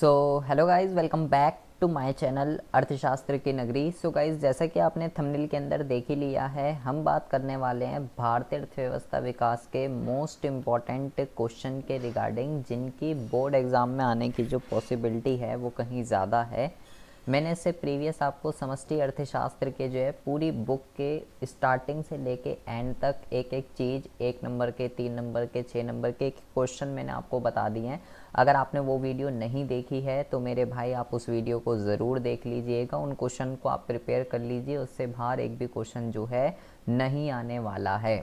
So hello guys, welcome back to my channel अर्थशास्त्र की नगरी। सो गाइज़, जैसा कि आपने थंबनेल के अंदर देख ही लिया है, हम बात करने वाले हैं भारतीय अर्थव्यवस्था विकास के मोस्ट इम्पॉर्टेंट क्वेश्चन के रिगार्डिंग, जिनकी बोर्ड एग्ज़ाम में आने की जो पॉसिबिलिटी है वो कहीं ज़्यादा है। मैंने इससे प्रीवियस आपको समष्टि अर्थशास्त्र के जो है पूरी बुक के स्टार्टिंग से लेके एंड तक एक एक चीज़, 1 नंबर के, 3 नंबर के, 6 नंबर के क्वेश्चन मैंने आपको बता दिए हैं। अगर आपने वो वीडियो नहीं देखी है तो मेरे भाई आप उस वीडियो को ज़रूर देख लीजिएगा, उन क्वेश्चन को आप प्रिपेयर कर लीजिए, उससे बाहर एक भी क्वेश्चन जो है नहीं आने वाला है।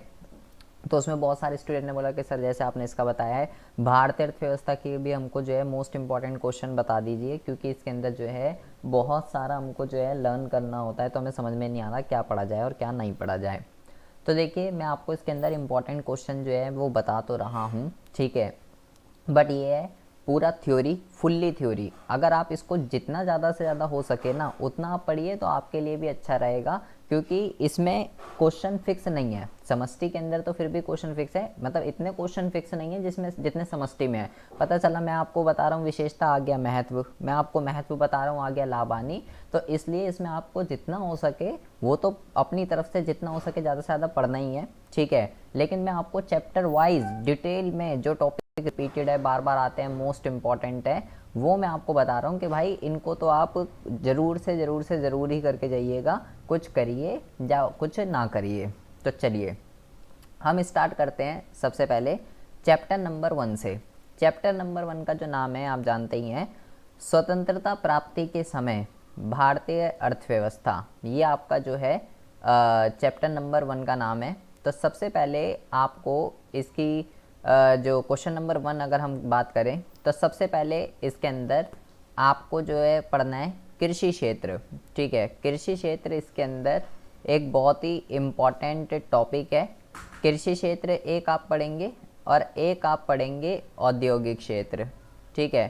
तो उसमें बहुत सारे स्टूडेंट ने बोला कि सर जैसे आपने इसका बताया है, भारतीय अर्थव्यवस्था की भी हमको जो है मोस्ट इंपॉर्टेंट क्वेश्चन बता दीजिए, क्योंकि इसके अंदर जो है बहुत सारा हमको जो है लर्न करना होता है, तो हमें समझ में नहीं आ रहा क्या पढ़ा जाए और क्या नहीं पढ़ा जाए। तो देखिए, मैं आपको इसके अंदर इंपॉर्टेंट क्वेश्चन जो है वो बता तो रहा हूँ, ठीक है, बट ये है पूरा थ्योरी, फुल्ली थ्योरी। अगर आप इसको जितना ज़्यादा से ज़्यादा हो सके ना उतना आप पढ़िए तो आपके लिए भी अच्छा रहेगा, क्योंकि इसमें क्वेश्चन फिक्स नहीं है। समष्टि के अंदर तो फिर भी क्वेश्चन फिक्स है, मतलब इतने क्वेश्चन फिक्स नहीं है जिसमें जितने समष्टि में है। पता चला मैं आपको बता रहा हूँ विशेषता, आ गया महत्व, मैं आपको महत्व बता रहा हूँ, आ गया लाभानी। तो इसलिए इसमें आपको जितना हो सके वो तो अपनी तरफ से जितना हो सके ज़्यादा से ज़्यादा पढ़ना ही है, ठीक है। लेकिन मैं आपको चैप्टर वाइज डिटेल में जो टॉपिक रिपीटेड है, बार बार आते हैं, मोस्ट इंपॉर्टेंट है, वो मैं आपको बता रहा हूँ कि भाई इनको तो आप ज़रूर ही करके जाइएगा, कुछ करिए या कुछ ना करिए। तो चलिए हम स्टार्ट करते हैं सबसे पहले चैप्टर नंबर 1 से। चैप्टर नंबर 1 का जो नाम है आप जानते ही हैं, स्वतंत्रता प्राप्ति के समय भारतीय अर्थव्यवस्था। ये आपका जो है चैप्टर नंबर 1 का नाम है। तो सबसे पहले आपको इसकी जो क्वेश्चन नंबर 1 अगर हम बात करें तो सबसे पहले इसके अंदर आपको जो है पढ़ना है कृषि क्षेत्र, ठीक है। कृषि क्षेत्र इसके अंदर एक बहुत ही इम्पॉर्टेंट टॉपिक है। कृषि क्षेत्र एक आप पढ़ेंगे और एक आप पढ़ेंगे औद्योगिक क्षेत्र, ठीक है।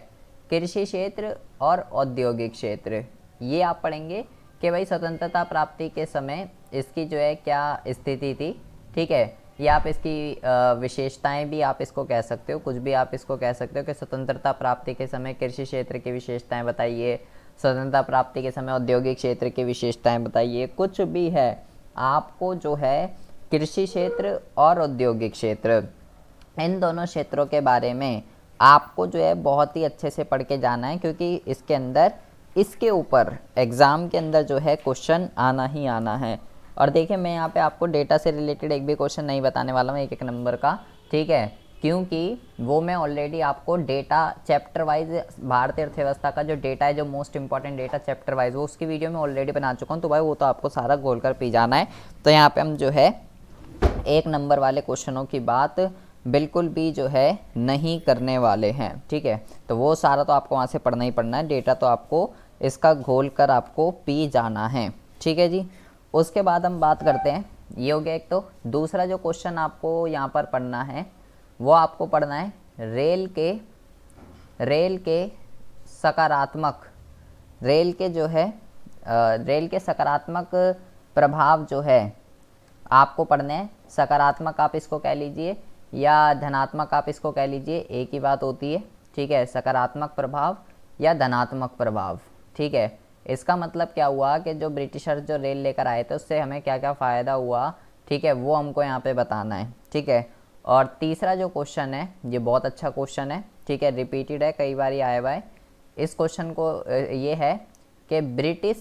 कृषि क्षेत्र और औद्योगिक क्षेत्र ये आप पढ़ेंगे कि भाई स्वतंत्रता प्राप्ति के समय इसकी जो है क्या स्थिति थी, ठीक है। या आप इसकी विशेषताएं भी आप इसको कह सकते हो, कुछ भी आप इसको कह सकते हो कि स्वतंत्रता प्राप्ति के समय कृषि क्षेत्र की विशेषताएं बताइए, स्वतंत्रता प्राप्ति के समय औद्योगिक क्षेत्र की विशेषताएं बताइए, कुछ भी है। आपको जो है कृषि क्षेत्र और औद्योगिक क्षेत्र, इन दोनों क्षेत्रों के बारे में आपको जो है बहुत ही अच्छे से पढ़ के जाना है, क्योंकि इसके अंदर इसके ऊपर एग्ज़ाम के अंदर जो है क्वेश्चन आना ही आना है। और देखिए, मैं यहाँ पे आपको डेटा से रिलेटेड एक भी क्वेश्चन नहीं बताने वाला हूँ, एक एक नंबर का, ठीक है, क्योंकि वो मैं ऑलरेडी आपको डेटा चैप्टर वाइज, भारतीय अर्थव्यवस्था का जो डेटा है, जो most important data chapter wise, वो उसकी वीडियो में ऑलरेडी बना चुका हूँ। तो भाई वो तो आपको सारा घोल कर पी जाना है। तो यहाँ पे हम जो है 1 नंबर वाले क्वेश्चनों की बात बिल्कुल भी जो है नहीं करने वाले हैं, ठीक है। तो वो सारा तो आपको वहाँ से पढ़ना ही पढ़ना है, डेटा तो आपको इसका घोल कर आपको पी जाना है, ठीक है जी। उसके बाद हम बात करते हैं, ये हो गया एक। तो दूसरा जो क्वेश्चन आपको यहाँ पर पढ़ना है वो आपको पढ़ना है रेल के सकारात्मक, रेल के जो है रेल के सकारात्मक प्रभाव जो है आपको पढ़ने हैं। सकारात्मक आप इसको कह लीजिए या धनात्मक आप इसको कह लीजिए, एक ही बात होती है, ठीक है। सकारात्मक प्रभाव या धनात्मक प्रभाव, ठीक है। इसका मतलब क्या हुआ कि जो ब्रिटिशर्स जो रेल लेकर आए थे उससे हमें क्या क्या फ़ायदा हुआ, ठीक है, वो हमको यहाँ पे बताना है, ठीक है। और तीसरा जो क्वेश्चन है ये बहुत अच्छा क्वेश्चन है, ठीक है, रिपीटेड है, कई बार आया हुआ है। इस क्वेश्चन को ये है कि ब्रिटिश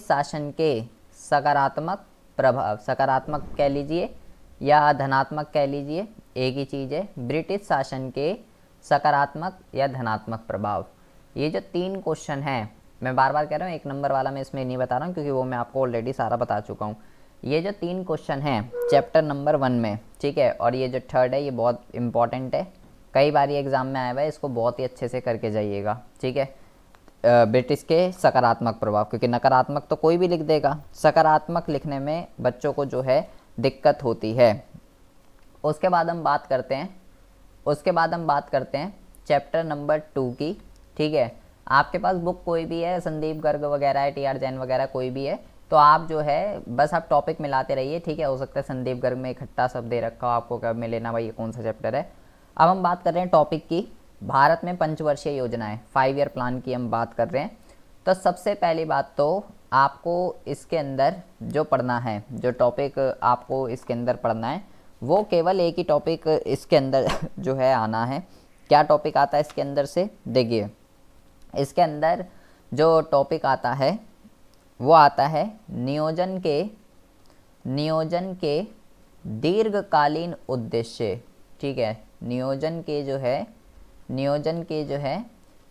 शासन के सकारात्मक प्रभाव, सकारात्मक कह लीजिए या धनात्मक कह लीजिए, एक ही चीज़ है, ब्रिटिश शासन के सकारात्मक या धनात्मक प्रभाव। ये जो 3 क्वेश्चन हैं, मैं बार बार कह रहा हूँ, 1 नंबर वाला मैं इसमें नहीं बता रहा हूँ क्योंकि वो मैं आपको ऑलरेडी सारा बता चुका हूँ। ये जो 3 क्वेश्चन हैं चैप्टर नंबर 1 में, ठीक है, और ये जो थर्ड है ये बहुत इंपॉर्टेंट है, कई बार ये एग्ज़ाम में आया हुआ है, इसको बहुत ही अच्छे से करके जाइएगा, ठीक है। ब्रिटिश के सकारात्मक प्रभाव, क्योंकि नकारात्मक तो कोई भी लिख देगा, सकारात्मक लिखने में बच्चों को जो है दिक्कत होती है। उसके बाद हम बात करते हैं चैप्टर नंबर 2 की, ठीक है। आपके पास बुक कोई भी है, संदीप गर्ग वगैरह है, TR जैन वगैरह कोई भी है, तो आप जो है बस आप टॉपिक मिलाते रहिए, ठीक है। हो सकता है संदीप गर्ग में इकट्ठा सब दे रखा हो, आपको कब में लेना भाई ये कौन सा चैप्टर है। अब हम बात कर रहे हैं टॉपिक की, भारत में पंचवर्षीय योजनाएं, 5 ईयर प्लान की हम बात कर रहे हैं। तो सबसे पहली बात तो आपको इसके अंदर जो पढ़ना है, जो टॉपिक आपको इसके अंदर पढ़ना है, वो केवल एक ही टॉपिक इसके अंदर जो है आना है। क्या टॉपिक आता है इसके अंदर से, देखिए इसके अंदर जो टॉपिक आता है वो आता है नियोजन के दीर्घकालीन उद्देश्य। ठीक है, नियोजन के जो है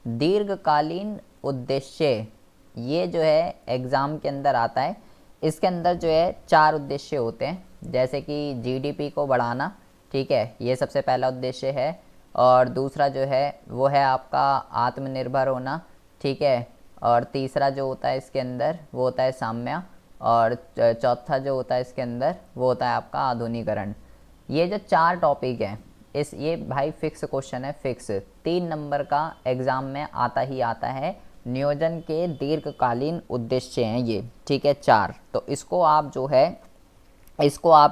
दीर्घकालीन उद्देश्य, ये जो है एग्ज़ाम के अंदर आता है। इसके अंदर जो है 4 उद्देश्य होते हैं, जैसे कि जीडीपी को बढ़ाना, ठीक है, ये सबसे पहला उद्देश्य है। और दूसरा जो है वो है आपका आत्मनिर्भर होना, ठीक है। और तीसरा जो होता है इसके अंदर वो होता है साम्य। और चौथा जो होता है इसके अंदर वो होता है आपका आधुनिकरण। ये जो 4 टॉपिक हैं, ये भाई फिक्स क्वेश्चन है, फिक्स 3 नंबर का एग्ज़ाम में आता ही आता है। नियोजन के दीर्घकालीन उद्देश्य हैं ये, ठीक है, 4। तो इसको आप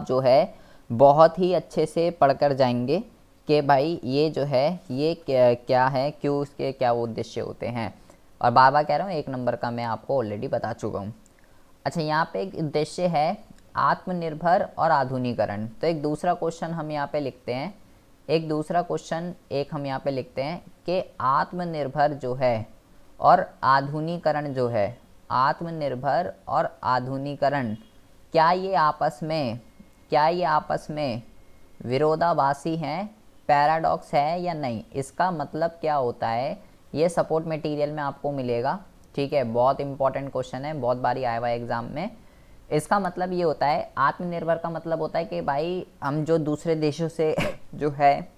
जो है बहुत ही अच्छे से पढ़कर जाएंगे कि भाई ये जो है ये क्या है, क्यों, इसके क्या उद्देश्य होते हैं। और बार बार कह रहा हूँ, 1 नंबर का मैं आपको ऑलरेडी बता चुका हूँ। अच्छा, यहाँ पे एक उद्देश्य है आत्मनिर्भर और आधुनिकरण। तो एक दूसरा क्वेश्चन हम यहाँ पे लिखते हैं, हम यहाँ पे लिखते हैं कि आत्मनिर्भर जो है और आधुनिकरण जो है, आत्मनिर्भर और आधुनिकरण, क्या ये आपस में विरोधाभासी हैं, पैराडॉक्स है या नहीं। इसका मतलब क्या होता है, ये सपोर्ट मटेरियल में आपको मिलेगा, ठीक है। बहुत इंपॉर्टेंट क्वेश्चन है, बहुत बारी आया हुआ है एग्जाम में। इसका मतलब ये होता है, आत्मनिर्भर का मतलब होता है कि भाई हम जो दूसरे देशों से जो है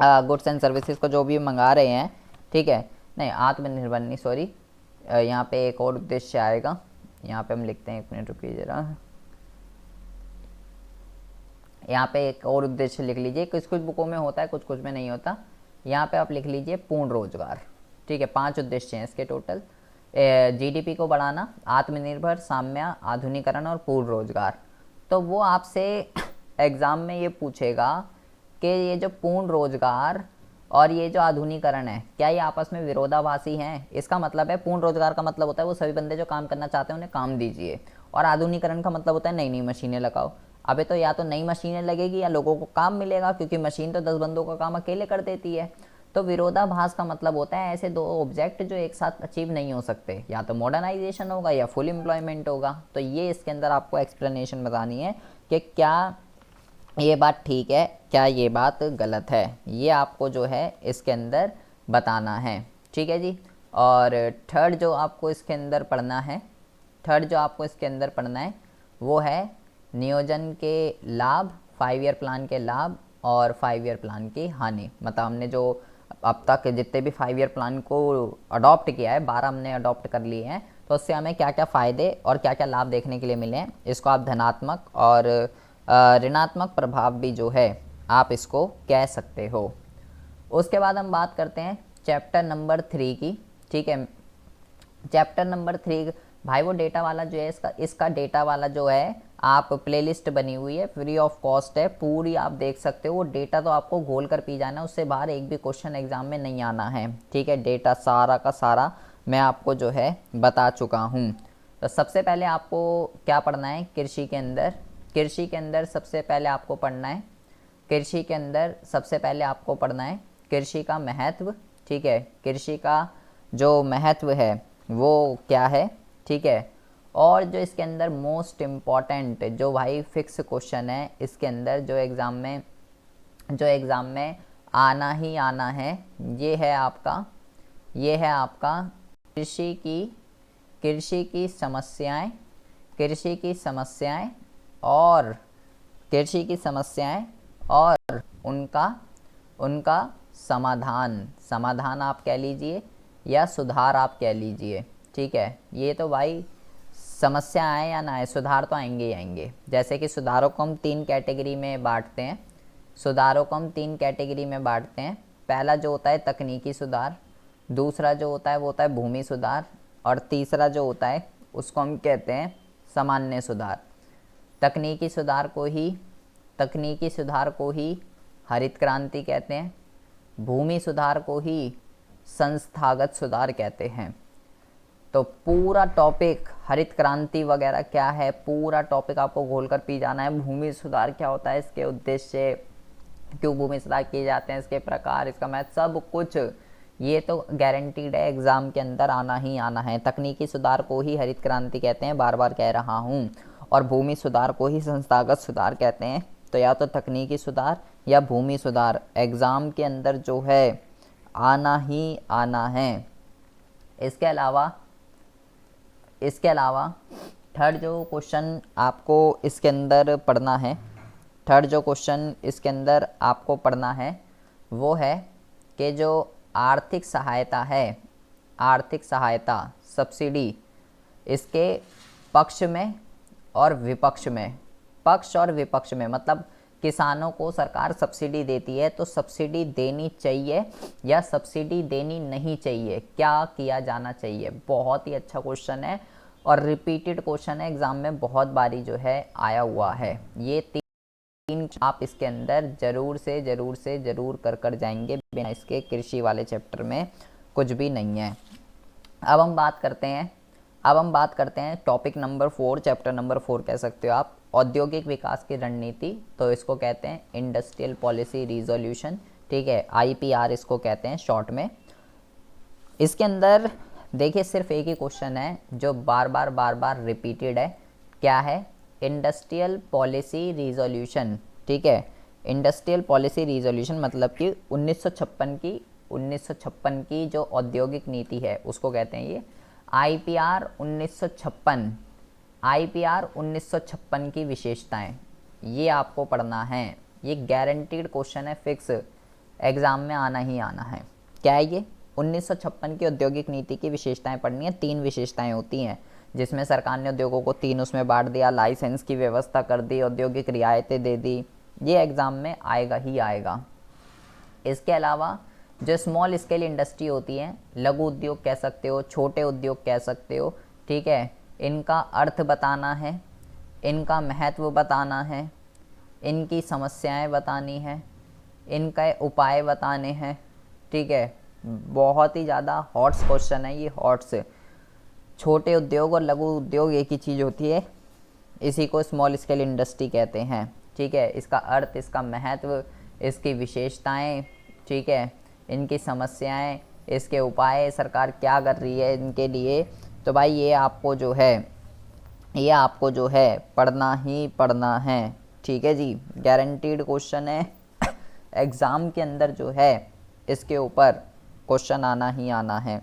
गुड्स एंड सर्विसेज को जो भी मंगा रहे हैं, ठीक है, नहीं आत्मनिर्भर नहीं, सॉरी, यहाँ पे एक और उद्देश्य आएगा, यहाँ पे हम लिखते हैं, 1 मिनट रुकिए जरा, यहाँ पे एक और उद्देश्य लिख लीजिए। कुछ कुछ बुकों में होता है, कुछ कुछ में नहीं होता। यहाँ पे आप लिख लीजिए पूर्ण रोजगार, ठीक है। 5 उद्देश्य हैं इसके टोटल, जीडीपी को बढ़ाना, आत्मनिर्भर, साम्य, आधुनिकरण और पूर्ण रोजगार। तो वो आपसे एग्ज़ाम में ये पूछेगा कि ये जो पूर्ण रोजगार और ये जो आधुनिकरण है, क्या ये आपस में विरोधाभासी हैं। इसका मतलब है, पूर्ण रोजगार का मतलब होता है वो सभी बंदे जो काम करना चाहते हैं उन्हें काम दीजिए, और आधुनिकरण का मतलब होता है नई नई मशीनें लगाओ। अबे तो या तो नई मशीनें लगेगी या लोगों को काम मिलेगा, क्योंकि मशीन तो 10 बंदों का काम अकेले कर देती है। तो विरोधाभास का मतलब होता है ऐसे 2 ऑब्जेक्ट जो एक साथ अचीव नहीं हो सकते, या तो मॉडर्नाइजेशन होगा या फुल एम्प्लॉयमेंट होगा। तो ये इसके अंदर आपको एक्सप्लेनेशन बतानी है कि क्या ये बात ठीक है, क्या ये बात गलत है, ये आपको जो है इसके अंदर बताना है, ठीक है जी। और थर्ड जो आपको इसके अंदर पढ़ना है, वो है नियोजन के लाभ, 5 ईयर प्लान के लाभ और 5 ईयर प्लान की हानि। मतलब हमने जो अब तक जितने भी 5 ईयर प्लान को अडॉप्ट किया है, 12 हमने अडॉप्ट कर लिए हैं, तो उससे हमें क्या क्या फ़ायदे और क्या क्या लाभ देखने के लिए मिले हैं, इसको आप धनात्मक और ऋणात्मक प्रभाव भी जो है आप इसको कह सकते हो। उसके बाद हम बात करते हैं चैप्टर नंबर 3 की, ठीक है। चैप्टर नंबर 3 भाई वो डेटा वाला जो है, इसका डेटा वाला जो है, आप प्लेलिस्ट बनी हुई है, फ्री ऑफ कॉस्ट है, पूरी आप देख सकते हो। वो डेटा तो आपको घोल कर पी जाना, उससे बाहर एक भी क्वेश्चन एग्जाम में नहीं आना है, ठीक है। डेटा सारा का सारा मैं आपको जो है बता चुका हूँ। तो सबसे पहले आपको क्या पढ़ना है, कृषि के अंदर सबसे पहले आपको पढ़ना है, कृषि का महत्व, ठीक है। कृषि का जो महत्व है वो क्या है, ठीक है। और जो इसके अंदर मोस्ट इम्पॉर्टेंट जो भाई फिक्स क्वेश्चन है इसके अंदर, जो एग्ज़ाम में आना ही आना है, ये है आपका कृषि की समस्याएं और उनका समाधान आप कह लीजिए या सुधार आप कह लीजिए, ठीक है। ये तो भाई समस्या आए या ना आए, सुधार तो आएंगे ही आएंगे। जैसे कि सुधारों को हम 3 कैटेगरी में बांटते हैं, पहला जो होता है तकनीकी सुधार, दूसरा जो होता है वो होता है भूमि सुधार, और तीसरा जो होता है उसको हम कहते हैं सामान्य सुधार। तकनीकी सुधार को ही हरित क्रांति कहते हैं, भूमि सुधार को ही संस्थागत सुधार कहते हैं। तो पूरा टॉपिक हरित क्रांति वगैरह क्या है, पूरा टॉपिक आपको घोल कर पी जाना है। भूमि सुधार क्या होता है, इसके उद्देश्य, क्यों भूमि सुधार किए जाते हैं, इसके प्रकार, इसका मैथ, सब कुछ ये तो गारंटीड है, एग्ज़ाम के अंदर आना ही आना है। तकनीकी सुधार को ही हरित क्रांति कहते हैं, बार बार कह रहा हूँ, और भूमि सुधार को ही संस्थागत सुधार कहते हैं। तो या तो तकनीकी सुधार या भूमि सुधार एग्ज़ाम के अंदर जो है आना ही आना है। इसके अलावा थर्ड जो क्वेश्चन आपको इसके अंदर पढ़ना है, थर्ड जो क्वेश्चन इसके अंदर आपको पढ़ना है वो है कि जो आर्थिक सहायता है, आर्थिक सहायता, सब्सिडी, इसके पक्ष में और विपक्ष में, पक्ष और विपक्ष में, मतलब किसानों को सरकार सब्सिडी देती है तो सब्सिडी देनी चाहिए या सब्सिडी देनी नहीं चाहिए, क्या किया जाना चाहिए। बहुत ही अच्छा क्वेश्चन है और रिपीटेड क्वेश्चन है, एग्जाम में बहुत बारी जो है आया हुआ है। ये तीन आप इसके अंदर जरूर कर जाएंगे, बिना इसके कृषि वाले चैप्टर में कुछ भी नहीं है। अब हम बात करते हैं टॉपिक नंबर 4, चैप्टर नंबर 4 कह सकते हो आप, औद्योगिक विकास की रणनीति। तो इसको कहते हैं इंडस्ट्रियल पॉलिसी रिजोल्यूशन, ठीक है, IPR इसको कहते हैं शॉर्ट में। इसके अंदर देखिए सिर्फ एक ही क्वेश्चन है जो बार बार रिपीटेड है, क्या है, इंडस्ट्रियल पॉलिसी रिजोल्यूशन, ठीक है। इंडस्ट्रियल पॉलिसी रिजोल्यूशन मतलब कि 1956 की जो औद्योगिक नीति है उसको कहते हैं ये IPR 1956 की विशेषताएं, ये आपको पढ़ना है। ये गारंटीड क्वेश्चन है, फिक्स, एग्जाम में आना ही आना है। क्या है ये, 1956 की औद्योगिक नीति की विशेषताएं पढ़नी है। 3 विशेषताएं होती हैं जिसमें सरकार ने उद्योगों को 3 उसमें बांट दिया, लाइसेंस की व्यवस्था कर दी, औद्योगिक रियायतें दे दी। ये एग्ज़ाम में आएगा ही आएगा। इसके अलावा जो स्मॉल स्केल इंडस्ट्री होती है, लघु उद्योग कह सकते हो, छोटे उद्योग कह सकते हो, ठीक है, इनका अर्थ बताना है, इनका महत्व बताना है, इनकी समस्याएं बतानी है, इनका उपाय बताने हैं, ठीक है। बहुत ही ज़्यादा हॉट्स क्वेश्चन है ये, हॉट्स। छोटे उद्योग और लघु उद्योग एक ही चीज़ होती है, इसी को स्मॉल स्केल इंडस्ट्री कहते हैं, ठीक है। इसका अर्थ, इसका महत्व, इसकी विशेषताएं, ठीक है, इनकी समस्याएं, इसके उपाय, सरकार क्या कर रही है इनके लिए। तो भाई ये आपको जो है पढ़ना ही पढ़ना है, ठीक है जी, गारंटीड क्वेश्चन है। एग्ज़ाम के अंदर जो है इसके ऊपर क्वेश्चन आना ही आना है।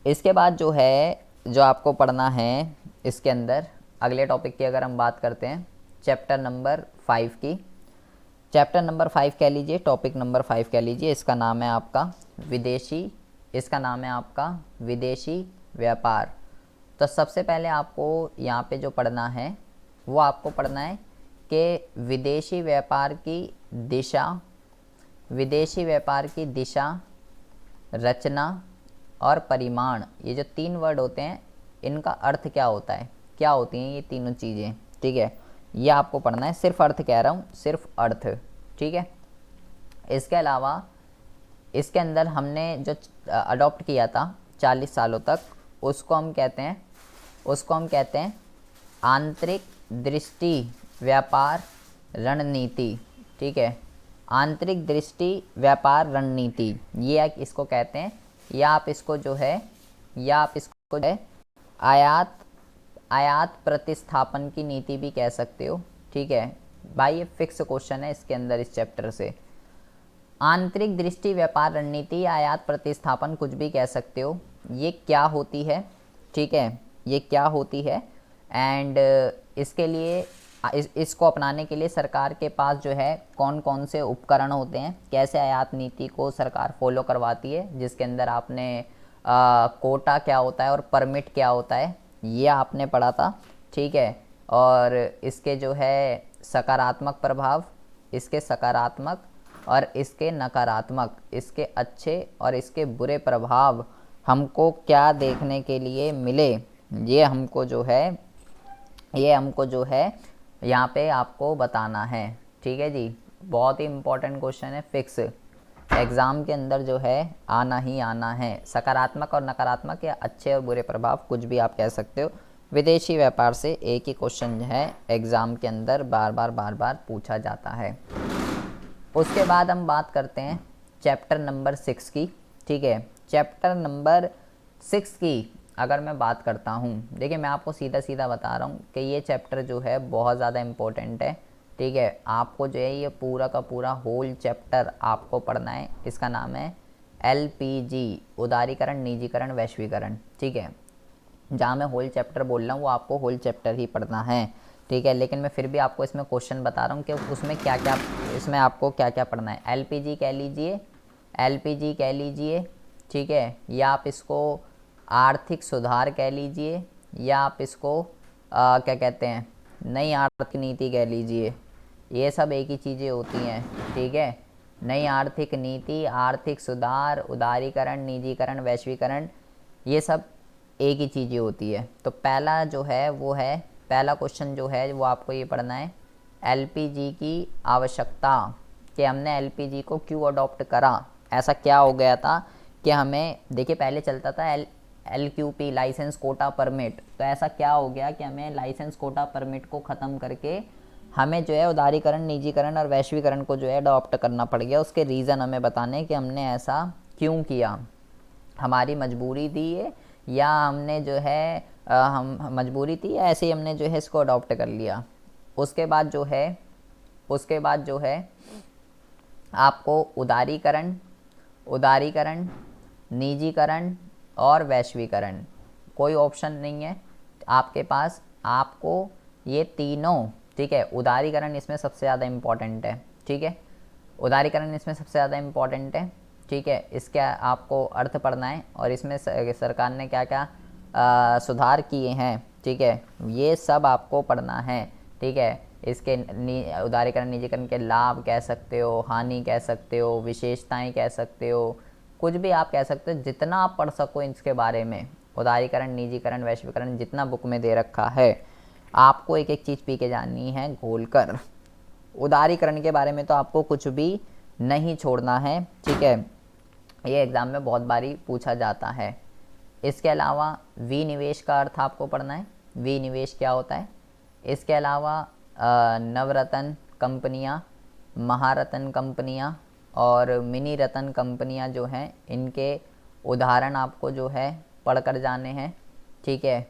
इसके बाद जो है जो आपको पढ़ना है इसके अंदर, अगले टॉपिक की अगर हम बात करते हैं चैप्टर नंबर 5 की, चैप्टर नंबर 5 कह लीजिए, टॉपिक नंबर 5 कह लीजिए। इसका नाम है आपका विदेशी व्यापार। तो सबसे पहले आपको यहाँ पे जो पढ़ना है वो आपको पढ़ना है कि विदेशी व्यापार की दिशा, रचना और परिमाण, ये जो 3 वर्ड होते हैं इनका अर्थ क्या होता है, क्या होती हैं ये तीनों चीज़ें, ठीक है। ये आपको पढ़ना है, सिर्फ अर्थ कह रहा हूँ, सिर्फ अर्थ, ठीक है। इसके अलावा इसके अंदर हमने जो अडॉप्ट किया था 40 सालों तक, उसको हम कहते हैं आंतरिक दृष्टि व्यापार रणनीति, ठीक है। आंतरिक दृष्टि व्यापार रणनीति, ये इसको कहते हैं, या आप इसको जो है आयात प्रतिस्थापन की नीति भी कह सकते हो, ठीक है भाई। ये फिक्स क्वेश्चन है इसके अंदर, इस चैप्टर से। आंतरिक दृष्टि व्यापार रणनीति, आयात प्रतिस्थापन, कुछ भी कह सकते हो, ये क्या होती है, ठीक है, ये क्या होती है। एंड इसके लिए इसको अपनाने के लिए सरकार के पास जो है कौन कौन से उपकरण होते हैं, कैसे आयात नीति को सरकार फॉलो करवाती है, जिसके अंदर आपने कोटा क्या होता है और परमिट क्या होता है, ये आपने पढ़ा था, ठीक है। और इसके जो है सकारात्मक प्रभाव, इसके सकारात्मक और इसके नकारात्मक, इसके अच्छे और इसके बुरे प्रभाव हमको क्या देखने के लिए मिले, ये हमको जो है यहाँ पे आपको बताना है, ठीक है जी। बहुत ही इंपॉर्टेंट क्वेश्चन है, फिक्स। एग्ज़ाम के अंदर जो है आना ही आना है। सकारात्मक और नकारात्मक या अच्छे और बुरे प्रभाव, कुछ भी आप कह सकते हो। विदेशी व्यापार से एक ही क्वेश्चन है एग्ज़ाम के अंदर बार बार पूछा जाता है। उसके बाद हम बात करते हैं चैप्टर नंबर 6 की। ठीक है, चैप्टर नंबर 6 की अगर मैं बात करता हूँ, देखिए मैं आपको सीधा सीधा बता रहा हूँ कि ये चैप्टर जो है बहुत ज़्यादा इम्पोर्टेंट है। ठीक है, आपको जो है ये पूरा का पूरा होल चैप्टर आपको पढ़ना है। इसका नाम है LPG, उदारीकरण, निजीकरण, वैश्वीकरण। ठीक है, जहाँ मैं होल चैप्टर बोल रहा हूँ वो आपको होल चैप्टर ही पढ़ना है। ठीक है, लेकिन मैं फिर भी आपको इसमें क्वेश्चन बता रहा हूँ कि उसमें क्या क्या, इसमें आपको क्या क्या पढ़ना है। LPG कह लीजिए, LPG कह लीजिए। ठीक है, या आप इसको आर्थिक सुधार कह लीजिए, या आप इसको क्या कहते हैं, नई आर्थिक नीति कह लीजिए। ये सब एक ही चीज़ें होती हैं। ठीक है, नई आर्थिक नीति, आर्थिक सुधार, उदारीकरण, निजीकरण, वैश्वीकरण, ये सब एक ही चीज़ें होती है। तो पहला जो है वो है, पहला क्वेश्चन जो है वो आपको ये पढ़ना है LPG की आवश्यकता, कि हमने LPG को क्यों अडॉप्ट करा। ऐसा क्या हो गया था कि हमें, देखिए पहले चलता था LQP, लाइसेंस कोटा परमिट। तो ऐसा क्या हो गया कि हमें लाइसेंस कोटा परमिट को ख़त्म करके हमें जो है उदारीकरण, निजीकरण और वैश्वीकरण को जो है अडॉप्ट करना पड़ गया। उसके रीज़न हमें बताने कि हमने ऐसा क्यों किया, हमारी मजबूरी थी ये, या हमने जो है हम मजबूरी थी, या ऐसे ही हमने जो है इसको अडॉप्ट कर लिया। उसके बाद जो है, उसके बाद जो है आपको उदारीकरण, उदारीकरण, निजीकरण और वैश्वीकरण, कोई ऑप्शन नहीं है आपके पास, आपको ये तीनों। ठीक है, उदारीकरण इसमें सबसे ज़्यादा इम्पॉर्टेंट है। ठीक है, उदारीकरण इसमें सबसे ज़्यादा इम्पॉर्टेंट है। ठीक है, इसके आपको अर्थ पढ़ना है और इसमें सरकार ने क्या क्या सुधार किए हैं। ठीक है, ये सब आपको पढ़ना है। ठीक है, इसके उदारीकरण, निजीकरण के लाभ कह सकते हो, हानि कह सकते हो, विशेषताएं कह सकते हो, कुछ भी आप कह सकते हो। जितना आप पढ़ सको इसके बारे में, उदारीकरण, निजीकरण, वैश्वीकरण, जितना बुक में दे रखा है, आपको एक एक चीज़ पी के जानी है घोल कर। उदारीकरण के बारे में तो आपको कुछ भी नहीं छोड़ना है। ठीक है, ये एग्ज़ाम में बहुत बारी पूछा जाता है। इसके अलावा विनिवेश का अर्थ आपको पढ़ना है, विनिवेश क्या होता है। इसके अलावा नवरत्न कंपनियां, महारत्न कंपनियां और मिनी रत्न कंपनियां जो हैं, इनके उदाहरण आपको जो है पढ़ कर जाने हैं। ठीक है,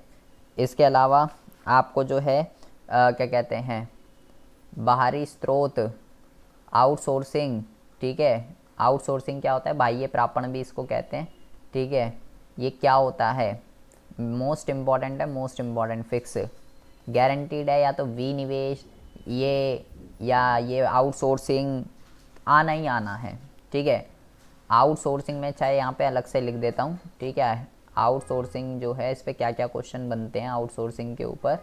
इसके अलावा आपको जो है क्या कहते हैं, बाहरी स्रोत, आउटसोर्सिंग। ठीक है, आउटसोर्सिंग क्या होता है, बाह्य प्रापण भी इसको कहते हैं। ठीक है, ये क्या होता है, मोस्ट इम्पॉर्टेंट है, मोस्ट इम्पॉर्टेंट, फिक्स गारंटीड है। या तो विनिवेश ये, या ये आउटसोर्सिंग आना ही आना है। ठीक है, आउटसोर्सिंग में चाहे यहाँ पे अलग से लिख देता हूँ। ठीक है, आउटसोर्सिंग जो है इस पर क्या क्या क्वेश्चन बनते हैं आउटसोर्सिंग के ऊपर,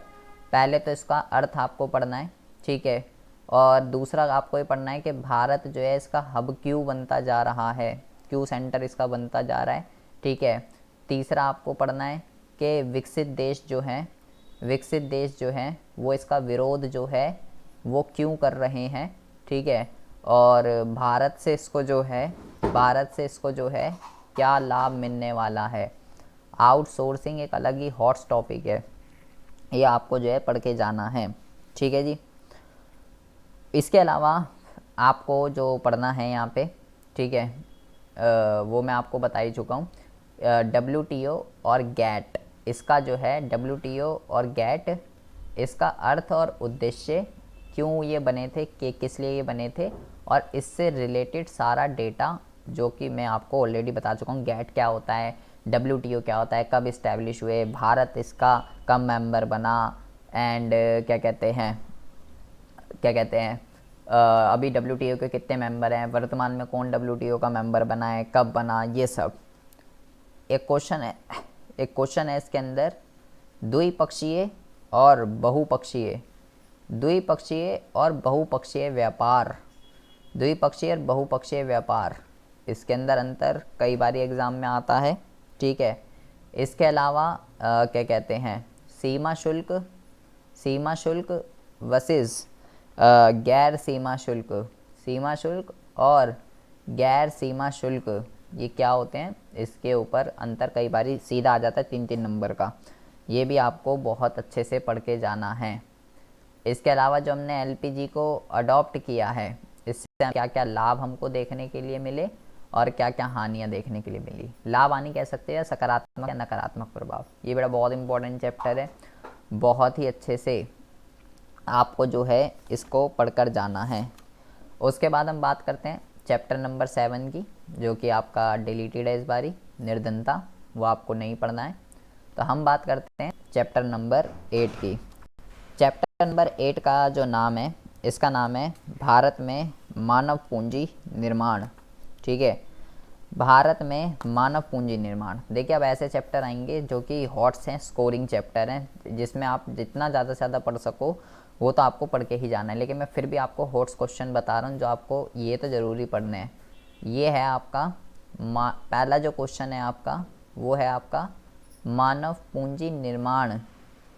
पहले तो इसका अर्थ आपको पढ़ना है। ठीक है, और दूसरा आपको ये पढ़ना है कि भारत जो है इसका हब क्यों बनता जा रहा है, क्यों सेंटर इसका बनता जा रहा है। ठीक है, तीसरा आपको पढ़ना है कि विकसित देश जो हैं, विकसित देश जो हैं वो इसका विरोध जो है वो क्यों कर रहे हैं। ठीक है, और भारत से इसको जो है, भारत से इसको जो है क्या लाभ मिलने वाला है। आउटसोर्सिंग एक अलग ही हॉट टॉपिक है, ये आपको जो है पढ़ के जाना है। ठीक है जी, इसके अलावा आपको जो पढ़ना है यहाँ पे, ठीक है, वो मैं आपको बता ही चुका हूँ। WTO और गैट, इसका जो है WTO और गैट, इसका अर्थ और उद्देश्य, क्यों ये बने थे, कि किस लिए ये बने थे, और इससे रिलेटेड सारा डेटा जो कि मैं आपको ऑलरेडी बता चुका हूँ। गैट क्या होता है, WTO क्या होता है, कब इस्टेब्लिश हुए, भारत इसका कब मेंबर बना, एंड क्या कहते हैं, क्या कहते हैं अभी WTO के कितने मेंबर हैं, वर्तमान में कौन WTO का मेंबर बना है, कब बना, ये सब। एक क्वेश्चन है, एक क्वेश्चन है इसके अंदर, द्विपक्षीय और बहुपक्षीय, द्विपक्षीय और बहुपक्षीय व्यापार, द्विपक्षीय और बहुपक्षीय व्यापार, इसके अंदर अंतर कई बार एग्ज़ाम में आता है। ठीक है, इसके अलावा क्या कहते हैं, सीमा शुल्क, सीमा शुल्क वर्सेस गैर सीमा शुल्क, सीमा शुल्क और गैर सीमा शुल्क, ये क्या होते हैं, इसके ऊपर अंतर कई बार सीधा आ जाता है 3-3 नंबर का। ये भी आपको बहुत अच्छे से पढ़ के जाना है। इसके अलावा जो हमने एलपीजी को अडॉप्ट किया है, इससे क्या क्या लाभ हमको देखने के लिए मिले और क्या क्या हानियाँ देखने के लिए मिली। लाभ हानि कह सकते हैं, सकारात्मक या नकारात्मक प्रभाव। ये बड़ा बहुत इंपॉर्टेंट चैप्टर है, बहुत ही अच्छे से आपको जो है इसको पढ़कर जाना है। उसके बाद हम बात करते हैं चैप्टर नंबर 7 की, जो कि आपका डिलीटेड है इस बारी, निर्धनता, वो आपको नहीं पढ़ना है। तो हम बात करते हैं चैप्टर नंबर 8 की। चैप्टर नंबर 8 का जो नाम है, इसका नाम है भारत में मानव पूंजी निर्माण। ठीक है, भारत में मानव पूंजी निर्माण। देखिए अब ऐसे चैप्टर आएंगे जो कि हॉट्स हैं, स्कोरिंग चैप्टर हैं, जिसमें आप जितना ज़्यादा से ज़्यादा पढ़ सको वो तो आपको पढ़ के ही जाना है। लेकिन मैं फिर भी आपको हॉट्स क्वेश्चन बता रहा हूँ जो आपको ये तो ज़रूरी पढ़ने हैं। ये है आपका पहला जो क्वेश्चन है आपका, वो है आपका मानव पूंजी निर्माण।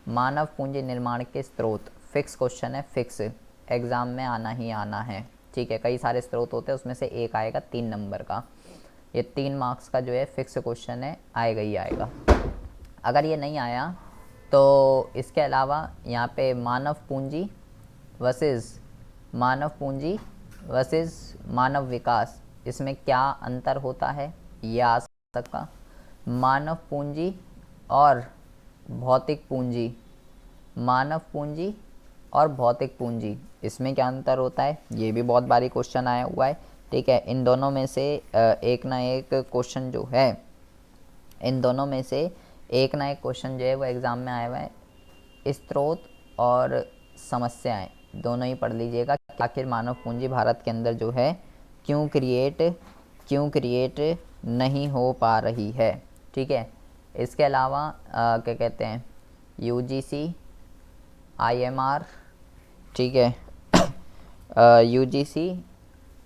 मानव पूंजी निर्माण के स्रोत, फिक्स क्वेश्चन है, फिक्स, एग्ज़ाम में आना ही आना है। ठीक है, कई सारे स्रोत होते हैं, उसमें से एक आएगा 3 नंबर का। ये 3 मार्क्स का जो है फिक्स क्वेश्चन है, आएगा ही आएगा। अगर ये नहीं आया तो इसके अलावा यहाँ पे मानव पूंजी वर्सेस मानव विकास, इसमें क्या अंतर होता है ये आ सकता। मानव पूंजी और भौतिक पूंजी, मानव पूंजी और भौतिक पूंजी, इसमें क्या अंतर होता है, ये भी बहुत बारी क्वेश्चन आया हुआ है। ठीक है, इन दोनों में से एक ना एक क्वेश्चन जो है, इन दोनों में से एक ना एक क्वेश्चन जो है वो एग्ज़ाम में आया हुआ है। स्रोत और समस्याएं दोनों ही पढ़ लीजिएगा कि आखिर मानव पूंजी भारत के अंदर जो है क्यों क्रिएट नहीं हो पा रही है। ठीक है, इसके अलावा क्या कहते हैं, यूजीसी आईएमआर, ठीक है, UGC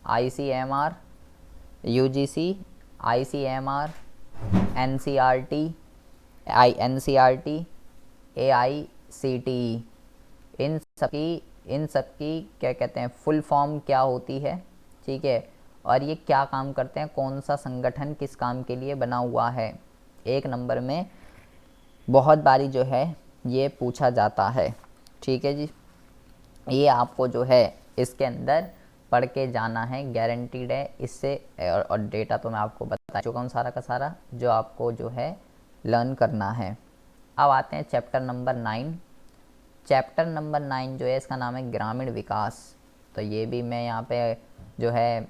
ICMR, UGC ICMR, NCERT, NCERT, AICTE, इन सबकी क्या कहते हैं, फुल फॉर्म क्या होती है। ठीक है, और ये क्या काम करते हैं, कौन सा संगठन किस काम के लिए बना हुआ है, एक नंबर में बहुत बारी जो है ये पूछा जाता है। ठीक है जी, ये आपको जो है इसके अंदर पढ़ के जाना है, गारंटीड है इससे। और डेटा तो मैं आपको बता चुका हूँ सारा का सारा, जो आपको जो है लर्न करना है। अब आते हैं चैप्टर नंबर 9। चैप्टर नंबर 9 जो है इसका नाम है ग्रामीण विकास। तो ये भी मैं यहाँ पे जो है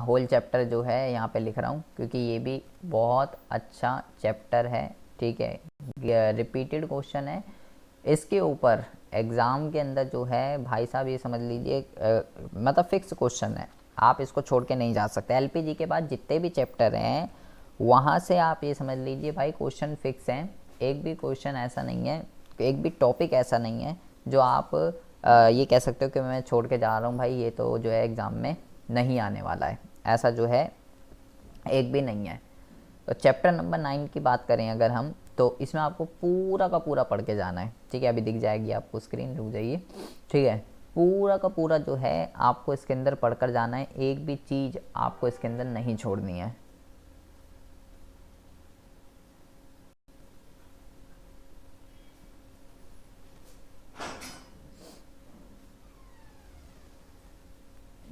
होल चैप्टर जो है यहाँ पे लिख रहा हूँ, क्योंकि ये भी बहुत अच्छा चैप्टर है। ठीक है, रिपीटेड क्वेश्चन है इसके ऊपर एग्ज़ाम के अंदर जो है, भाई साहब ये समझ लीजिए मतलब फिक्स क्वेश्चन है, आप इसको छोड़ के नहीं जा सकते। एलपीजी के बाद जितने भी चैप्टर हैं वहाँ से आप ये समझ लीजिए भाई क्वेश्चन फिक्स हैं। एक भी क्वेश्चन ऐसा नहीं है, एक भी टॉपिक ऐसा नहीं है जो आप ये कह सकते हो कि मैं छोड़ के जा रहा हूँ भाई, ये तो जो है एग्ज़ाम में नहीं आने वाला है, ऐसा जो है एक भी नहीं है। तो चैप्टर नंबर 9 की बात करें अगर हम, तो इसमें आपको पूरा का पूरा पढ़ के जाना है। ठीक है, अभी दिख जाएगी आपको स्क्रीन, रुक जाइए। ठीक है, पूरा का पूरा जो है आपको इसके अंदर पढ़कर जाना है, एक भी चीज़ आपको इसके अंदर नहीं छोड़नी है।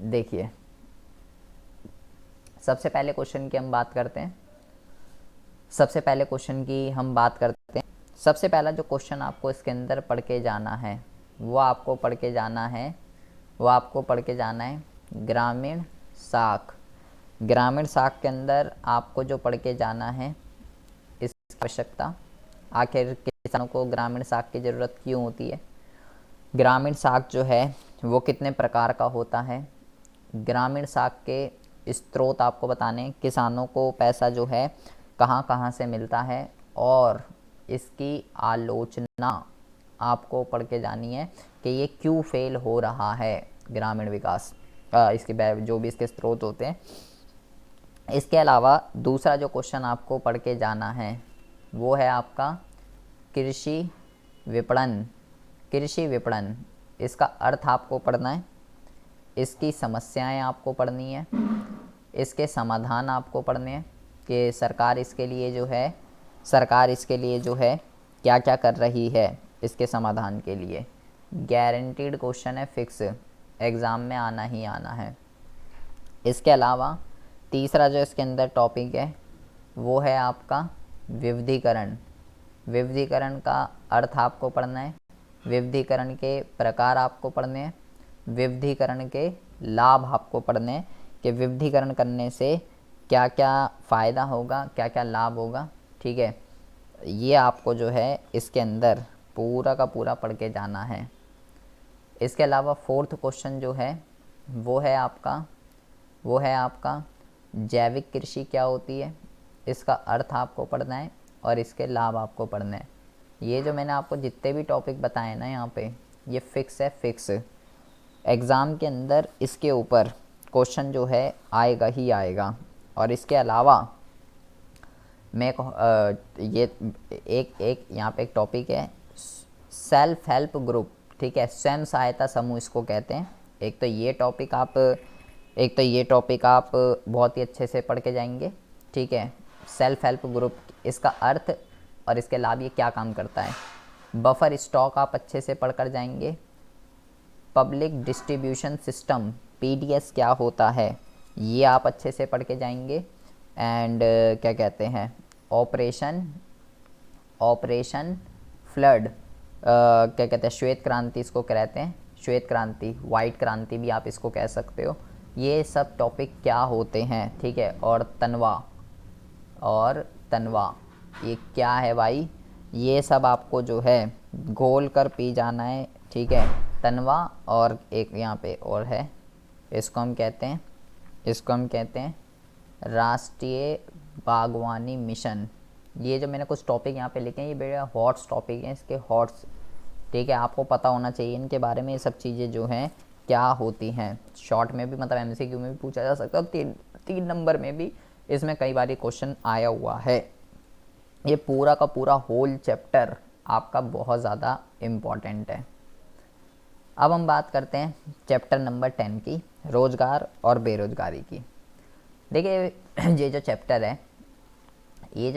देखिए सबसे पहले क्वेश्चन की हम बात करते हैं, सबसे पहले क्वेश्चन की हम बात करते हैं। सबसे पहला जो क्वेश्चन आपको इसके अंदर पढ़ के जाना है, वो आपको पढ़ के जाना है, वो आपको पढ़ के जाना है ग्रामीण साख। ग्रामीण साख के अंदर आपको जो पढ़ के जाना है, इसकी आवश्यकता, आखिर किसानों को ग्रामीण साख की ज़रूरत क्यों होती है, ग्रामीण साख जो है वो कितने प्रकार का होता है, ग्रामीण साख के स्रोत आपको बताने, किसानों को पैसा जो है कहाँ कहाँ से मिलता है, और इसकी आलोचना आपको पढ़ के जानी है कि ये क्यों फेल हो रहा है ग्रामीण विकास, इसके जो भी इसके स्रोत होते हैं। इसके अलावा दूसरा जो क्वेश्चन आपको पढ़ के जाना है वो है आपका कृषि विपणन। कृषि विपणन, इसका अर्थ आपको पढ़ना है। इसकी समस्याएं आपको पढ़नी है, इसके समाधान आपको पढ़ने हैं कि सरकार इसके लिए जो है क्या क्या कर रही है इसके समाधान के लिए। गारंटीड क्वेश्चन है, फिक्स, एग्ज़ाम में आना ही आना है। इसके अलावा तीसरा जो इसके अंदर टॉपिक है वो है आपका विविधीकरण। विविधीकरण का अर्थ आपको पढ़ना है, विविधीकरण के प्रकार आपको पढ़ने हैं, विविधीकरण के लाभ आपको पढ़ने हैं कि विविधीकरण करने से क्या क्या फ़ायदा होगा, क्या क्या लाभ होगा। ठीक है, ये आपको जो है इसके अंदर पूरा का पूरा पढ़ के जाना है। इसके अलावा फोर्थ क्वेश्चन जो है वो है आपका जैविक कृषि क्या होती है, इसका अर्थ आपको पढ़ना है और इसके लाभ आपको पढ़ना है। ये जो मैंने आपको जितने भी टॉपिक बताए ना यहाँ पे, ये फिक्स है, फिक्स। एग्ज़ाम के अंदर इसके ऊपर क्वेश्चन जो है आएगा ही आएगा। और इसके अलावा मैं ये एक यहाँ पे एक टॉपिक है सेल्फ हेल्प ग्रुप। ठीक है, स्वयं सहायता समूह इसको कहते हैं। एक तो ये टॉपिक आप बहुत ही अच्छे से पढ़ के जाएंगे। ठीक है, सेल्फ हेल्प ग्रुप, इसका अर्थ और इसके लाभ, ये क्या काम करता है। बफर स्टॉक आप अच्छे से पढ़ कर जाएंगे। पब्लिक डिस्ट्रीब्यूशन सिस्टम पीडीएस क्या होता है, ये आप अच्छे से पढ़ के जाएंगे। एंड क्या कहते हैं, ऑपरेशन फ्लड, क्या कहते हैं, श्वेत क्रांति इसको कहते हैं, श्वेत क्रांति, वाइट क्रांति भी आप इसको कह सकते हो। ये सब टॉपिक क्या होते हैं। ठीक है, और तनवा ये क्या है भाई, ये सब आपको जो है घोल कर पी जाना है। ठीक है, तनवा। और एक यहाँ पे और है, इसको हम कहते हैं राष्ट्रीय बागवानी मिशन। ये जो मैंने कुछ टॉपिक यहाँ पे लिखे हैं, ये बड़े हॉट्स टॉपिक हैं, इसके हॉट्स। ठीक है, आपको पता होना चाहिए इनके बारे में, ये सब चीज़ें जो हैं क्या होती हैं। शॉर्ट में भी, मतलब एमसीक्यू में भी पूछा जा सकता है, तीन नंबर में भी इसमें कई बार क्वेश्चन आया हुआ है। ये पूरा का पूरा होल चैप्टर आपका बहुत ज़्यादा इम्पॉर्टेंट है। अब हम बात करते हैं चैप्टर नंबर 10 की, रोज़गार और बेरोज़गारी की। देखिए ये जो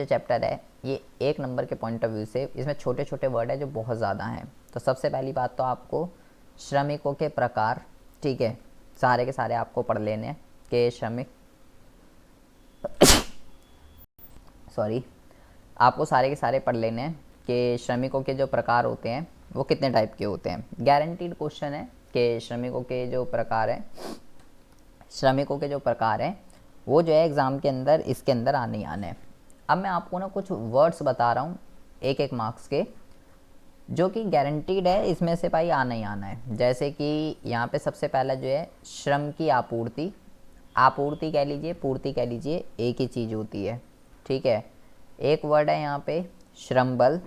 चैप्टर है ये एक नंबर के पॉइंट ऑफ व्यू से, इसमें छोटे छोटे वर्ड है जो बहुत ज़्यादा हैं। तो सबसे पहली बात तो आपको श्रमिकों के प्रकार, ठीक है, सारे के सारे आपको पढ़ लेने हैं कि आपको सारे के सारे पढ़ लेने हैं कि श्रमिकों के जो प्रकार होते हैं वो कितने टाइप के होते हैं। गारंटीड क्वेश्चन है कि श्रमिकों के जो प्रकार हैं वो जो है एग्ज़ाम के अंदर, इसके अंदर आने ही आने हैं। अब मैं आपको ना कुछ वर्ड्स बता रहा हूँ एक मार्क्स के, जो कि गारंटीड है, इसमें से भाई आना ही आना है। जैसे कि यहाँ पे सबसे पहला जो है श्रम की आपूर्ति कह लीजिए, पूर्ति कह लीजिए, एक ही चीज़ होती है। ठीक है, एक वर्ड है यहाँ पे श्रम बल,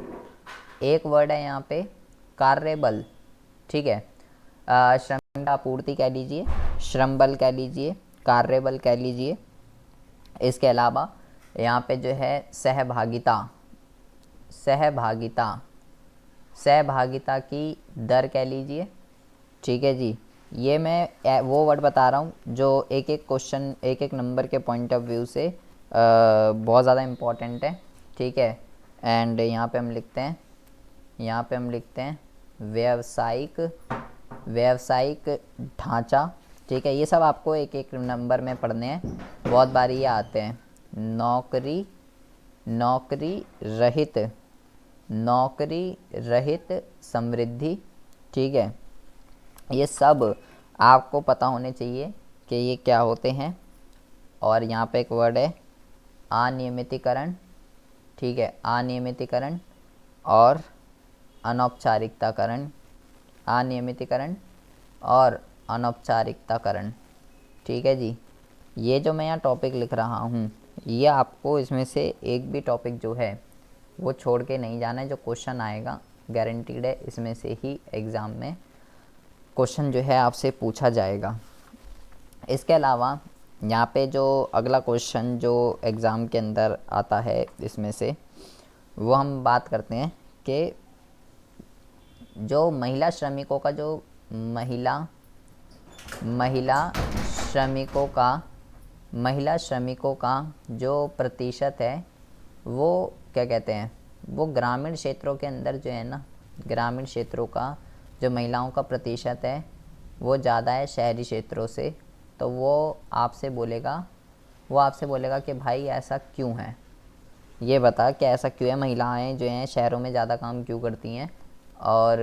एक वर्ड है यहाँ पे कार्य बल। ठीक है, श्रम की आपूर्ति कह लीजिए, श्रम बल कह लीजिए, कार्य बल कह लीजिए। इसके अलावा यहाँ पे जो है सहभागिता की दर कह लीजिए। ठीक है जी, ये मैं वो वर्ड बता रहा हूँ जो एक क्वेश्चन, एक नंबर के पॉइंट ऑफ व्यू से बहुत ज़्यादा इम्पोर्टेंट है। ठीक है, एंड यहाँ पे हम लिखते हैं व्यावसायिक ढांचा। ठीक है, ये सब आपको एक नंबर में पढ़ने हैं, बहुत बार ये आते हैं। नौकरी रहित समृद्धि। ठीक है, ये सब आपको पता होने चाहिए कि ये क्या होते हैं। और यहाँ पे एक वर्ड है अनियमितीकरण। ठीक है, अनियमितीकरण और अनौपचारिकताकरण। ठीक है जी, ये जो मैं यहाँ टॉपिक लिख रहा हूँ, ये आपको इसमें से एक भी टॉपिक जो है वो छोड़ के नहीं जाना है। जो क्वेश्चन आएगा गारंटीड है, इसमें से ही एग्ज़ाम में क्वेश्चन जो है आपसे पूछा जाएगा। इसके अलावा यहाँ पे जो अगला क्वेश्चन जो एग्ज़ाम के अंदर आता है, इसमें से वो हम बात करते हैं कि जो महिला श्रमिकों का जो महिला महिला श्रमिकों का महिला श्रमिकों का जो प्रतिशत है वो क्या कहते हैं, वो ग्रामीण क्षेत्रों के अंदर जो है ना, ग्रामीण क्षेत्रों का जो महिलाओं का प्रतिशत है वो ज़्यादा है शहरी क्षेत्रों से। तो वो आपसे बोलेगा कि भाई ऐसा क्यों है, ये बता कि ऐसा क्यों है, महिलाएं जो हैं शहरों में ज़्यादा काम क्यों करती हैं, और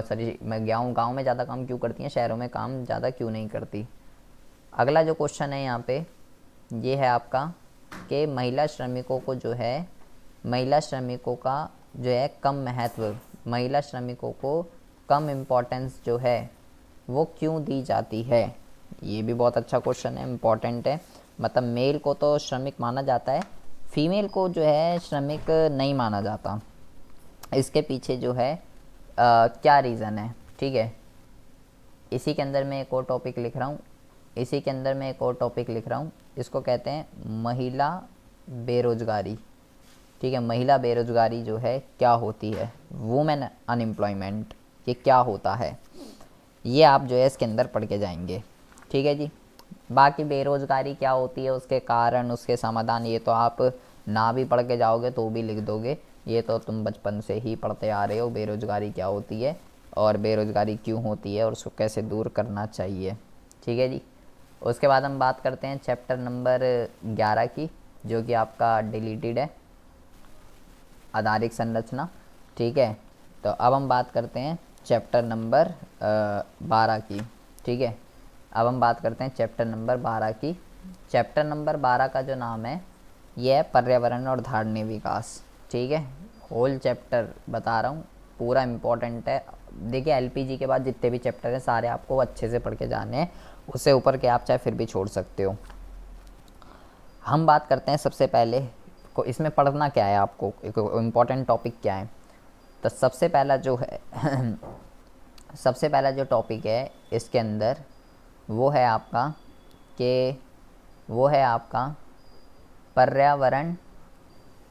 सॉरी मैं गाँव में ज़्यादा काम क्यों करती हैं, शहरों में काम ज़्यादा क्यों नहीं करती। अगला जो क्वेश्चन है यहाँ पे ये है आपका कि महिला श्रमिकों को जो है, महिला श्रमिकों का जो है कम महत्व, महिला श्रमिकों को कम इम्पोर्टेंस जो है वो क्यों दी जाती है। ये भी बहुत अच्छा क्वेश्चन है, इम्पोर्टेंट है। मतलब मेल को तो श्रमिक माना जाता है, फीमेल को जो है श्रमिक नहीं माना जाता। इसके पीछे जो है क्या रीज़न है, ठीक है। इसी के अंदर मैं एक और टॉपिक लिख रहा हूँ, इसको कहते हैं महिला बेरोजगारी, ठीक है। महिला बेरोजगारी जो है क्या होती है, वुमेन अनएम्प्लॉयमेंट, ये क्या होता है, ये आप जो है इसके अंदर पढ़ के जाएंगे, ठीक है जी। बाकी बेरोजगारी क्या होती है, उसके कारण, उसके समाधान, ये तो आप ना भी पढ़ के जाओगे तो भी लिख दोगे, ये तो तुम बचपन से ही पढ़ते आ रहे हो, बेरोजगारी क्या होती है और बेरोजगारी क्यों होती है और उसको कैसे दूर करना चाहिए, ठीक है जी। उसके बाद हम बात करते हैं चैप्टर नंबर 11 की, जो कि आपका डिलीटेड है, आधारिक संरचना, ठीक है। तो अब हम बात करते हैं चैप्टर नंबर 12 की, ठीक है। अब हम बात करते हैं चैप्टर नंबर 12 की। चैप्टर नंबर 12 का जो नाम है ये है पर्यावरण और धारणीय विकास, ठीक है। होल चैप्टर बता रहा हूँ, पूरा इम्पोर्टेंट है। देखिए एलपीजी के बाद जितने भी चैप्टर हैं सारे आपको अच्छे से पढ़ के जाने हैं, उससे ऊपर के आप चाहे फिर भी छोड़ सकते हो। हम बात करते हैं सबसे पहले को, इसमें पढ़ना क्या है आपको, एक इम्पॉर्टेंट टॉपिक क्या है। तो सबसे पहला जो है सबसे पहला जो टॉपिक है इसके अंदर वो है आपका कि वो है आपका पर्यावरण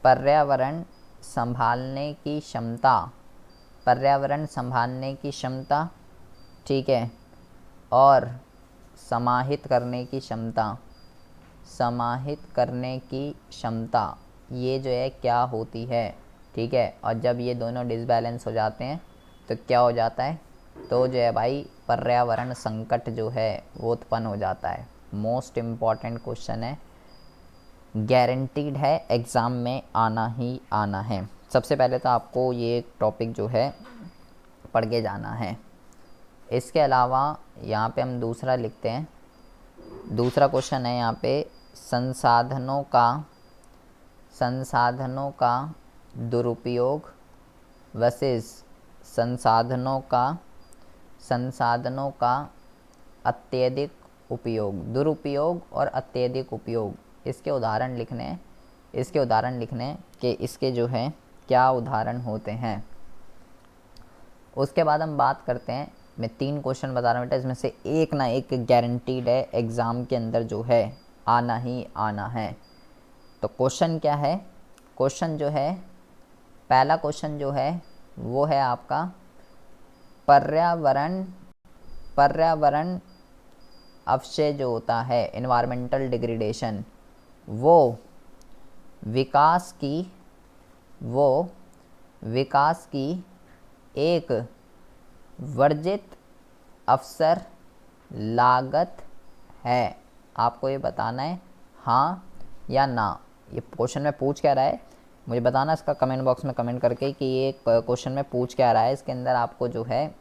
पर्यावरण संभालने की क्षमता, पर्यावरण संभालने की क्षमता, ठीक है। और समाहित करने की क्षमता, समाहित करने की क्षमता, ये जो है क्या होती है, ठीक है। और जब ये दोनों डिसबैलेंस हो जाते हैं तो क्या हो जाता है, तो जो है भाई पर्यावरण संकट जो है वो उत्पन्न हो जाता है। मोस्ट इम्पॉर्टेंट क्वेश्चन है, गारंटीड है एग्ज़ाम में आना ही आना है। सबसे पहले तो आपको ये टॉपिक जो है पढ़ के जाना है। इसके अलावा यहाँ पे हम दूसरा लिखते हैं, दूसरा क्वेश्चन है यहाँ पे संसाधनों का दुरुपयोग वर्सेस संसाधनों का अत्यधिक उपयोग, दुरुपयोग और अत्यधिक उपयोग, इसके उदाहरण लिखने हैं कि इसके जो है क्या उदाहरण होते हैं। उसके बाद हम बात करते हैं, मैं 3 क्वेश्चन बता रहा हूँ बेटा, इसमें से एक ना एक गारंटीड है एग्ज़ाम के अंदर जो है आना ही आना है। तो क्वेश्चन क्या है, क्वेश्चन जो है, पहला क्वेश्चन जो है वो है आपका पर्यावरण अवक्षय जो होता है, इन्वायरमेंटल डिग्रेडेशन, वो विकास की एक वर्जित अवसर लागत है। आपको ये बताना है हाँ या ना। ये क्वेश्चन में पूछ क्या रहा है मुझे बताना, इसका कमेंट बॉक्स में कमेंट करके कि ये क्वेश्चन में पूछ क्या रहा है, इसके अंदर आपको जो है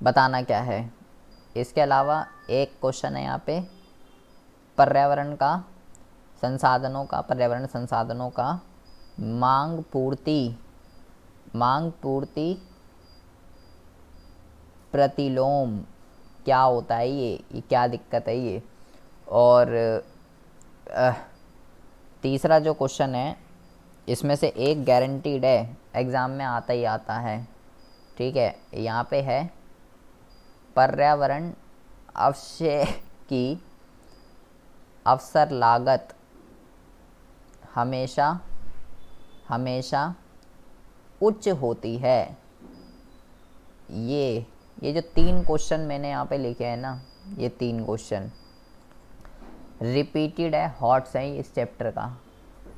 बताना क्या है। इसके अलावा एक क्वेश्चन है यहाँ पे पर्यावरण संसाधनों का मांग पूर्ति प्रतिलोम क्या होता है, ये क्या दिक्कत है ये। और तीसरा जो क्वेश्चन है इसमें से एक गारंटीड है, एग्ज़ाम में आता ही आता है, ठीक है। यहाँ पे है पर्यावरण अवक्षय की अवसर लागत हमेशा उच्च होती है। ये जो 3 क्वेश्चन मैंने यहाँ पे लिखे हैं ना, ये 3 क्वेश्चन रिपीटेड है, हॉट्स है इस चैप्टर का,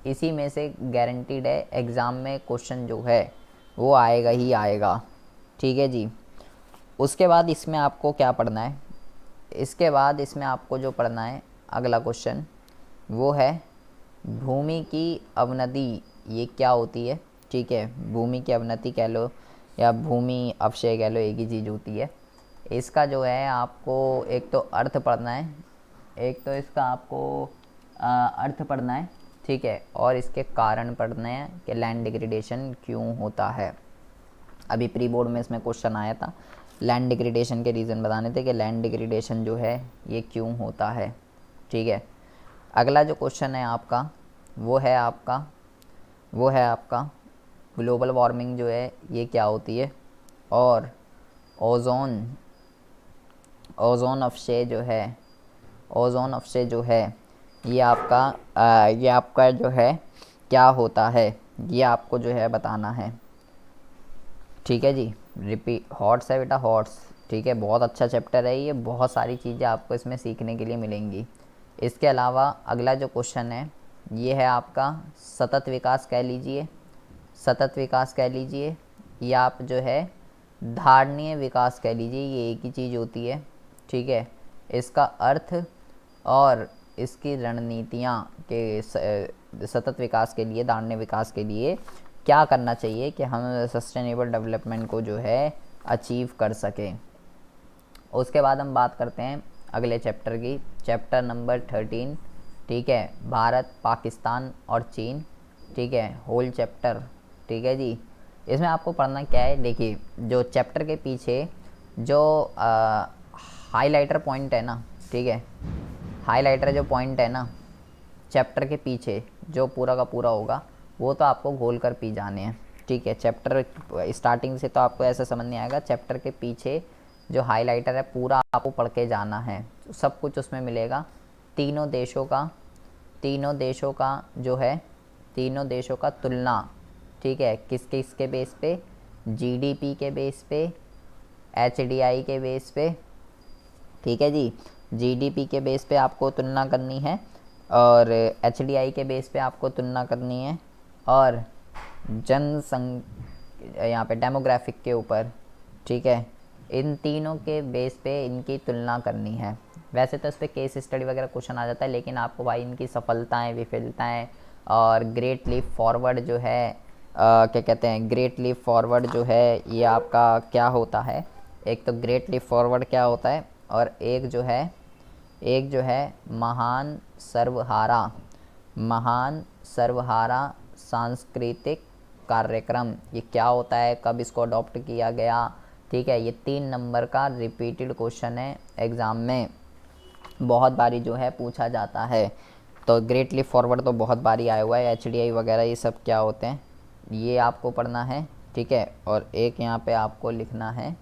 इसी में से गारंटीड है एग्ज़ाम में क्वेश्चन जो है वो आएगा ही आएगा। ठीक है जी। उसके बाद इसमें आपको क्या पढ़ना है, इसके बाद इसमें आपको जो पढ़ना है अगला क्वेश्चन वो है भूमि की अवनति, ये क्या होती है। ठीक है, भूमि की अवनति कह लो या भूमि अपक्षय कह लो, एक ही चीज़ होती है। इसका जो है आपको एक तो अर्थ पढ़ना है, एक तो इसका आपको अर्थ पढ़ना है। ठीक है, और इसके कारण पढ़ने हैं कि लैंड डिग्रेडेशन क्यों होता है। अभी प्री बोर्ड में इसमें क्वेश्चन आया था, लैंड डिग्रेडेशन के रीज़न बताने थे कि लैंड डिग्रेडेशन जो है ये क्यों होता है। ठीक है, अगला जो क्वेश्चन है आपका वो है आपका ग्लोबल वार्मिंग जो है ये क्या होती है, और ओजोन अपक्षय जो है ये आपका जो है क्या होता है, ये आपको जो है बताना है। ठीक है जी। रिपीट हॉट्स है बेटा, हॉट्स। ठीक है, बहुत अच्छा चैप्टर है ये, बहुत सारी चीज़ें आपको इसमें सीखने के लिए मिलेंगी। इसके अलावा अगला जो क्वेश्चन है ये है आपका सतत विकास कह लीजिए, या आप जो है धारणीय विकास कह लीजिए, ये एक ही चीज़ होती है। ठीक है, इसका अर्थ और इसकी रणनीतियाँ के सतत विकास के लिए, धारणीय विकास के लिए क्या करना चाहिए कि हम सस्टेनेबल डेवलपमेंट को जो है अचीव कर सकें। उसके बाद हम बात करते हैं अगले चैप्टर की, चैप्टर नंबर 13। ठीक है, भारत, पाकिस्तान और चीन। ठीक है, होल चैप्टर। ठीक है जी। इसमें आपको पढ़ना क्या है, देखिए जो चैप्टर के पीछे जो हाइलाइटर पॉइंट है ना, ठीक है, हाइलाइटर जो पॉइंट है ना चैप्टर के पीछे जो पूरा का पूरा होगा वो तो आपको घोल कर पी जाने हैं। ठीक है, चैप्टर स्टार्टिंग से तो आपको ऐसा समझ नहीं आएगा, चैप्टर के पीछे जो हाइलाइटर है पूरा आपको पढ़ के जाना है, सब कुछ उसमें मिलेगा। तीनों देशों का तुलना। ठीक है, किस किस के बेस पे, जीडीपी के बेस पे, एचडीआई के बेस पे। ठीक है जी, जीडीपी के बेस पे आपको तुलना करनी है और एचडीआई के बेस पे आपको तुलना करनी है, और जनसंख्या यहाँ पे डेमोग्राफिक के ऊपर। ठीक है, इन तीनों के बेस पे इनकी तुलना करनी है। वैसे तो इस पर केस स्टडी वगैरह क्वेश्चन आ जाता है, लेकिन आपको भाई इनकी सफलताएं, विफलताएं और ग्रेट लीप फॉरवर्ड जो है क्या कहते हैं, ग्रेट लीप फॉरवर्ड जो है ये आपका क्या होता है। एक तो ग्रेट लीप फॉरवर्ड क्या होता है, और एक जो है महान सर्वहारा सांस्कृतिक कार्यक्रम, ये क्या होता है, कब इसको अडॉप्ट किया गया। ठीक है, ये 3 नंबर का रिपीटेड क्वेश्चन है, एग्ज़ाम में बहुत बारी जो है पूछा जाता है। तो ग्रेट लीप फॉरवर्ड तो बहुत बारी आया हुआ है, एचडीआई वगैरह ये सब क्या होते हैं ये आपको पढ़ना है। ठीक है, और एक यहाँ पे आपको लिखना है,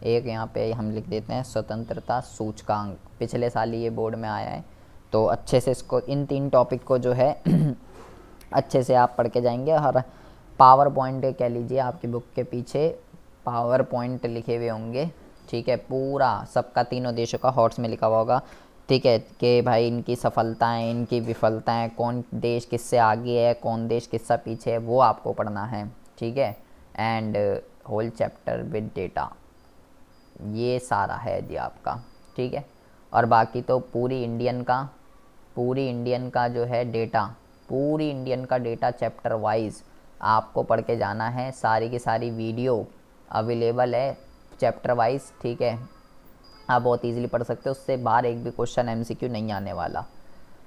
एक यहाँ पे हम लिख देते हैं स्वतंत्रता सूचकांक, पिछले साल ये बोर्ड में आया है। तो अच्छे से इसको, इन 3 टॉपिक को जो है अच्छे से आप पढ़ के जाएंगे। और पावर पॉइंट कह लीजिए, आपकी बुक के पीछे पावर पॉइंट लिखे हुए होंगे। ठीक है, पूरा सबका तीनों देशों का हॉट्स में लिखा हुआ होगा। ठीक है, कि भाई इनकी सफलताएं, इनकी विफलताएं, कौन देश किससे आगे है, कौन देश किससे पीछे है, वो आपको पढ़ना है। ठीक है, and whole chapter with data, ये सारा है जी आपका। ठीक है, और बाकी तो पूरी इंडियन का जो है डेटा, पूरी इंडियन का डेटा चैप्टर वाइज आपको पढ़ के जाना है। सारी की सारी वीडियो अवेलेबल है चैप्टर वाइज। ठीक है, आप बहुत इजीली पढ़ सकते हो, उससे बाहर एक भी क्वेश्चन एमसीक्यू नहीं आने वाला।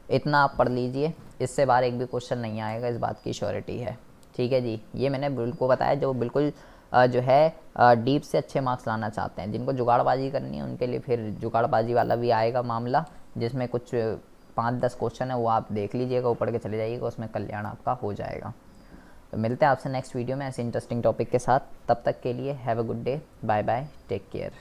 इतना आप पढ़ लीजिए, इससे बाहर एक भी क्वेश्चन नहीं आएगा, इस बात की श्योरिटी है। ठीक है जी, ये मैंने बिल्कुल बताया, जो बिल्कुल जो है डीप से अच्छे मार्क्स लाना चाहते हैं, जिनको जुगाड़बाजी करनी है उनके लिए फिर जुगाड़बाजी वाला भी आएगा मामला, जिसमें कुछ 5-10 क्वेश्चन है वो आप देख लीजिएगा, ऊपर के चले जाइएगा, उसमें कल्याण आपका हो जाएगा। तो मिलते हैं आपसे नेक्स्ट वीडियो में ऐसे इंटरेस्टिंग टॉपिक के साथ। तब तक के लिए have a good day, bye bye, take care.